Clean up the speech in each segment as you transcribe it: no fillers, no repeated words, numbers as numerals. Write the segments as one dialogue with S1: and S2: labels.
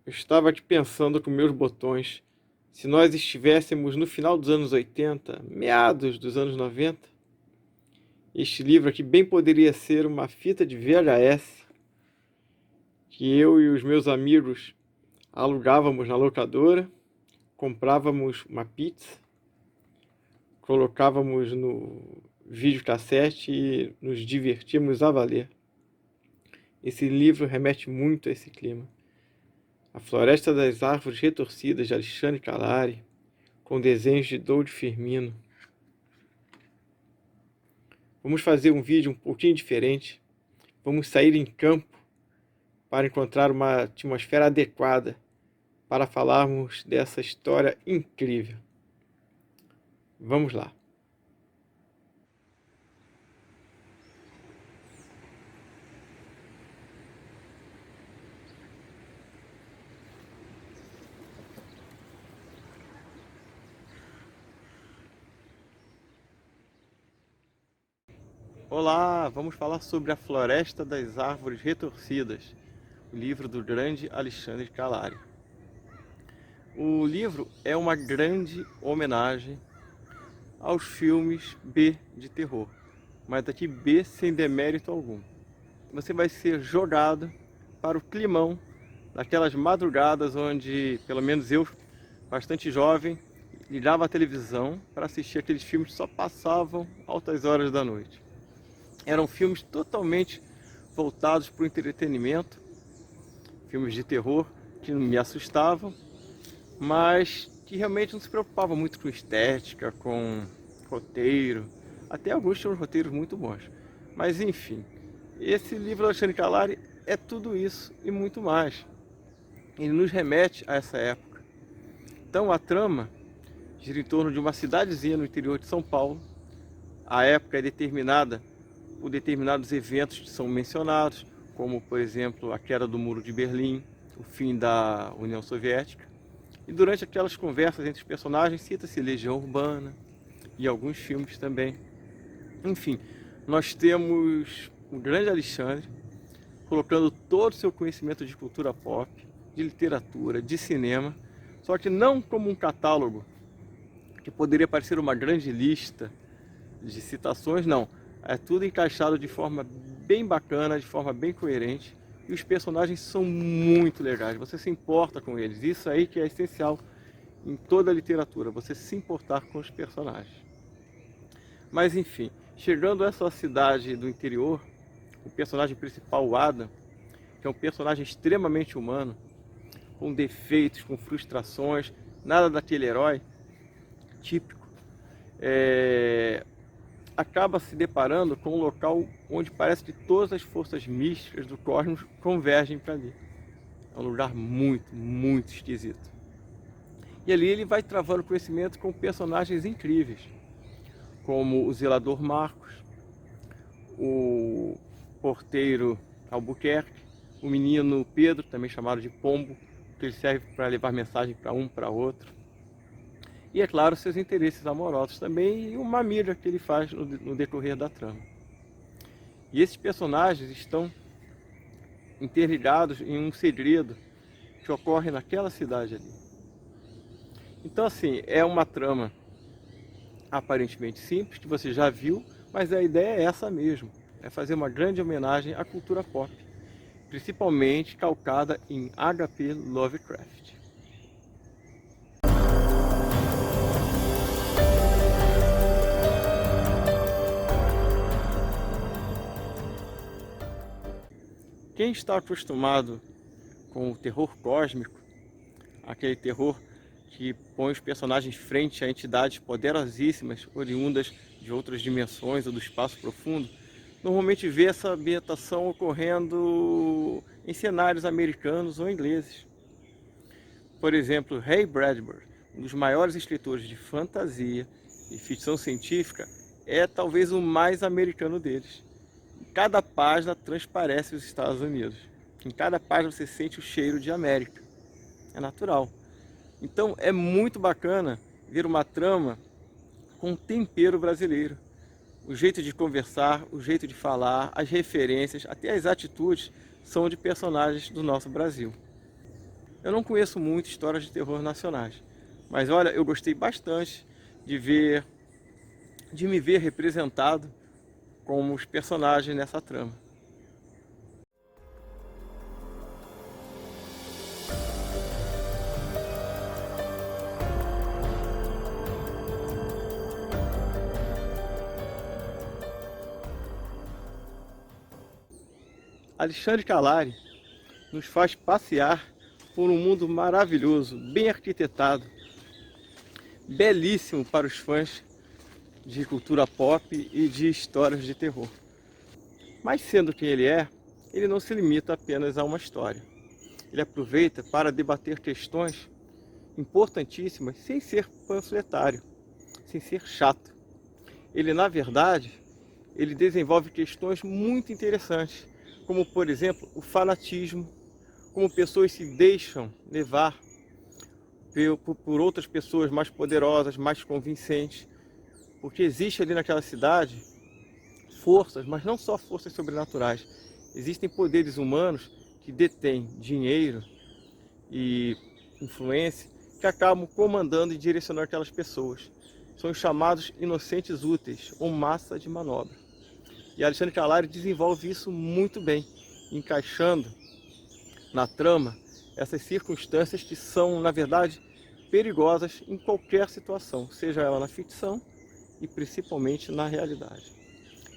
S1: Eu estava aqui pensando com meus botões, se nós estivéssemos no final dos anos 80, meados dos anos 90, este livro aqui bem poderia ser uma fita de VHS que eu e os meus amigos alugávamos na locadora, comprávamos uma pizza, colocávamos no videocassete e nos divertíamos a valer. Esse livro remete muito a esse clima. A Floresta das Árvores Retorcidas, de Alexandre Calari, com desenhos de Doude Firmino. Vamos fazer um vídeo um pouquinho diferente. Vamos sair em campo para encontrar uma atmosfera adequada para falarmos dessa história incrível. Vamos lá. Olá, vamos falar sobre A Floresta das Árvores Retorcidas, o livro do grande Alexandre Calari. O livro é uma grande homenagem aos filmes B de terror, mas aqui B sem demérito algum. Você vai ser jogado para o climão daquelas madrugadas onde, pelo menos eu, bastante jovem, ligava a televisão para assistir aqueles filmes que só passavam altas horas da noite. Eram filmes totalmente voltados para o entretenimento, filmes de terror que não me assustavam, mas que realmente não se preocupavam muito com estética, com roteiro. Até alguns tinham roteiros muito bons. Mas enfim, esse livro do Alexandre Calari é tudo isso e muito mais. Ele nos remete a essa época. Então a trama gira em torno de uma cidadezinha no interior de São Paulo. A época é determinada por determinados eventos que são mencionados, como, por exemplo, a queda do Muro de Berlim, o fim da União Soviética. E durante aquelas conversas entre os personagens, cita-se Legião Urbana e alguns filmes também. Enfim, nós temos o grande Alexandre colocando todo o seu conhecimento de cultura pop, de literatura, de cinema, só que não como um catálogo que poderia parecer uma grande lista de citações, não. É tudo encaixado de forma bem bacana, de forma bem coerente. E os personagens são muito legais, você se importa com eles. Isso aí que é essencial em toda a literatura, você se importar com os personagens. Mas enfim, chegando a essa cidade do interior, o personagem principal, o Adam, que é um personagem extremamente humano, com defeitos, com frustrações, nada daquele herói típico, acaba se deparando com um local onde parece que todas as forças místicas do cosmos convergem para ali. É um lugar muito, muito esquisito. E ali ele vai travando conhecimento com personagens incríveis, como o zelador Marcos, o porteiro Albuquerque, o menino Pedro, também chamado de Pombo, que ele serve para levar mensagem para um, para outro. E, é claro, seus interesses amorosos também e uma mira que ele faz no decorrer da trama. E esses personagens estão interligados em um segredo que ocorre naquela cidade ali. Então, assim, é uma trama aparentemente simples, que você já viu, mas a ideia é essa mesmo. É fazer uma grande homenagem à cultura pop, principalmente calcada em H.P. Lovecraft. Quem está acostumado com o terror cósmico, aquele terror que põe os personagens frente a entidades poderosíssimas, oriundas de outras dimensões ou do espaço profundo, normalmente vê essa ambientação ocorrendo em cenários americanos ou ingleses. Por exemplo, Ray Bradbury, um dos maiores escritores de fantasia e ficção científica, é talvez o mais americano deles. Em cada página transparece os Estados Unidos. Em cada página você sente o cheiro de América. É natural. Então é muito bacana ver uma trama com um tempero brasileiro. O jeito de conversar, o jeito de falar, as referências, até as atitudes são de personagens do nosso Brasil. Eu não conheço muito histórias de terror nacionais, mas olha, eu gostei bastante de me ver representado como os personagens nessa trama. Alexandre Calari nos faz passear por um mundo maravilhoso, bem arquitetado, belíssimo para os fãs de cultura pop e de histórias de terror. Mas sendo quem ele não se limita apenas a uma história. Ele aproveita para debater questões importantíssimas sem ser panfletário, sem ser chato. Ele, na verdade, ele desenvolve questões muito interessantes, como, por exemplo, o fanatismo, como pessoas se deixam levar por outras pessoas mais poderosas, mais convincentes, porque existe ali naquela cidade forças, mas não só forças sobrenaturais. Existem poderes humanos que detêm dinheiro e influência que acabam comandando e direcionando aquelas pessoas. São os chamados inocentes úteis, ou massa de manobra. E Alexandre Calari desenvolve isso muito bem, encaixando na trama essas circunstâncias que são, na verdade, perigosas em qualquer situação, seja ela na ficção e principalmente na realidade.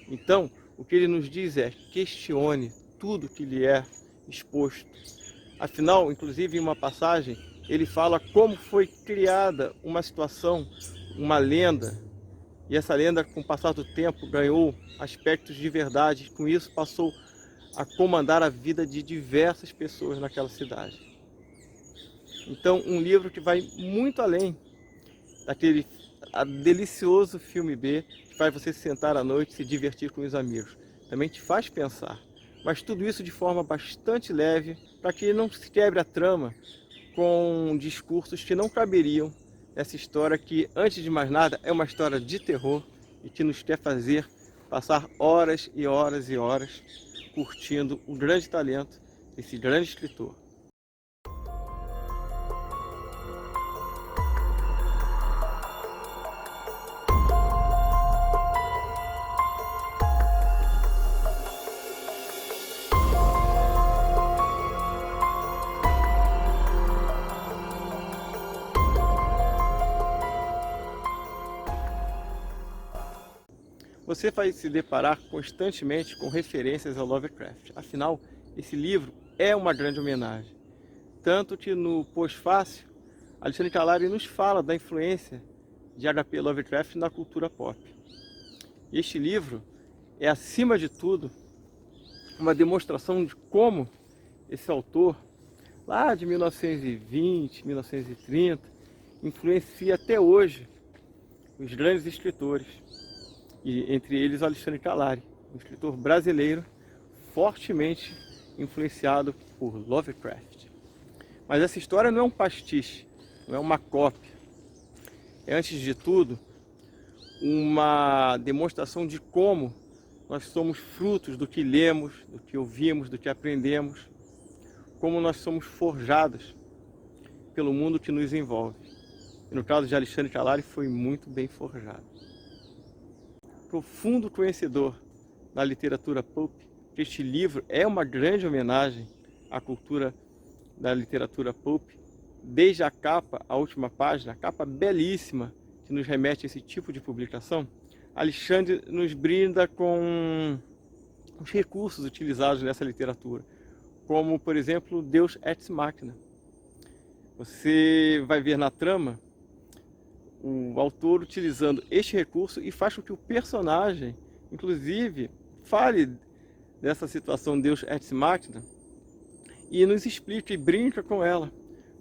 S1: Então, o que ele nos diz é: questione tudo que lhe é exposto. Afinal, inclusive em uma passagem, ele fala como foi criada uma situação, uma lenda, e essa lenda, com o passar do tempo, ganhou aspectos de verdade. Com isso, passou a comandar a vida de diversas pessoas naquela cidade. Então, um livro que vai muito além daquele delicioso filme B, que faz você sentar à noite e se divertir com os amigos. Também te faz pensar. Mas tudo isso de forma bastante leve, para que não se quebre a trama com discursos que não caberiam nessa história que, antes de mais nada, é uma história de terror e que nos quer fazer passar horas e horas e horas curtindo o grande talento desse grande escritor. Você vai se deparar constantemente com referências ao Lovecraft. Afinal, esse livro é uma grande homenagem. Tanto que no pós-fácil, Alexandre Calari nos fala da influência de H.P. Lovecraft na cultura pop. E este livro é, acima de tudo, uma demonstração de como esse autor, lá de 1920, 1930, influencia até hoje os grandes escritores. E entre eles Alexandre Calari, um escritor brasileiro fortemente influenciado por Lovecraft. Mas essa história não é um pastiche, não é uma cópia. É, antes de tudo, uma demonstração de como nós somos frutos do que lemos, do que ouvimos, do que aprendemos, como nós somos forjados pelo mundo que nos envolve. E no caso de Alexandre Calari, foi muito bem forjado. Profundo conhecedor da literatura pulp, este livro é uma grande homenagem à cultura da literatura pulp, desde a capa, a última página, a capa belíssima que nos remete a esse tipo de publicação. Alexandre nos brinda com os recursos utilizados nessa literatura, como, por exemplo, Deus Ex Machina. Você vai ver na trama o autor utilizando este recurso e faz com que o personagem, inclusive, fale dessa situação Deus Ex Machina e nos explica e brinca com ela,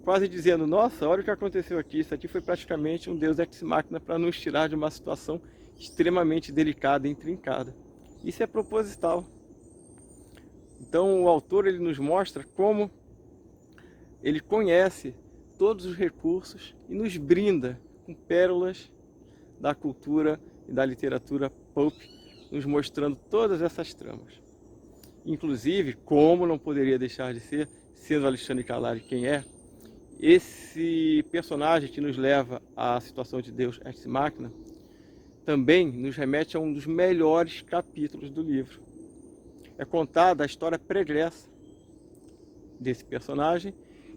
S1: quase dizendo: nossa, olha o que aconteceu aqui, isso aqui foi praticamente um Deus Ex Machina para nos tirar de uma situação extremamente delicada e intrincada. Isso é proposital. Então o autor, ele nos mostra como ele conhece todos os recursos e nos brinda com pérolas da cultura e da literatura pulp, nos mostrando todas essas tramas. Inclusive, como não poderia deixar de ser, sendo Alexandre Calari quem é, Esse personagem que nos leva à situação de Deus ex machina também nos remete a um dos melhores capítulos do livro. É contada a história pregressa desse personagem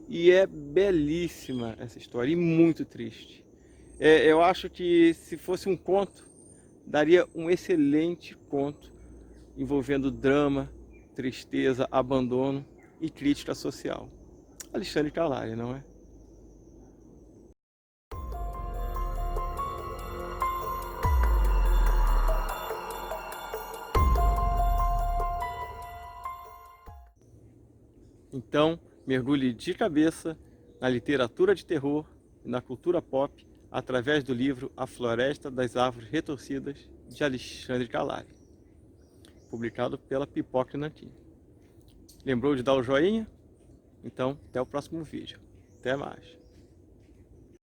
S1: e é belíssima essa história e muito triste. Eu acho que se fosse um conto, daria um excelente conto envolvendo drama, tristeza, abandono e crítica social. Alexandre Calari, não é? Então, mergulhe de cabeça na literatura de terror e na cultura pop através do livro A Floresta das Árvores Retorcidas, de Alexandre Calari, publicado pela Pipoca Nanquim. Lembrou de dar o joinha? Então, até o próximo vídeo. Até mais!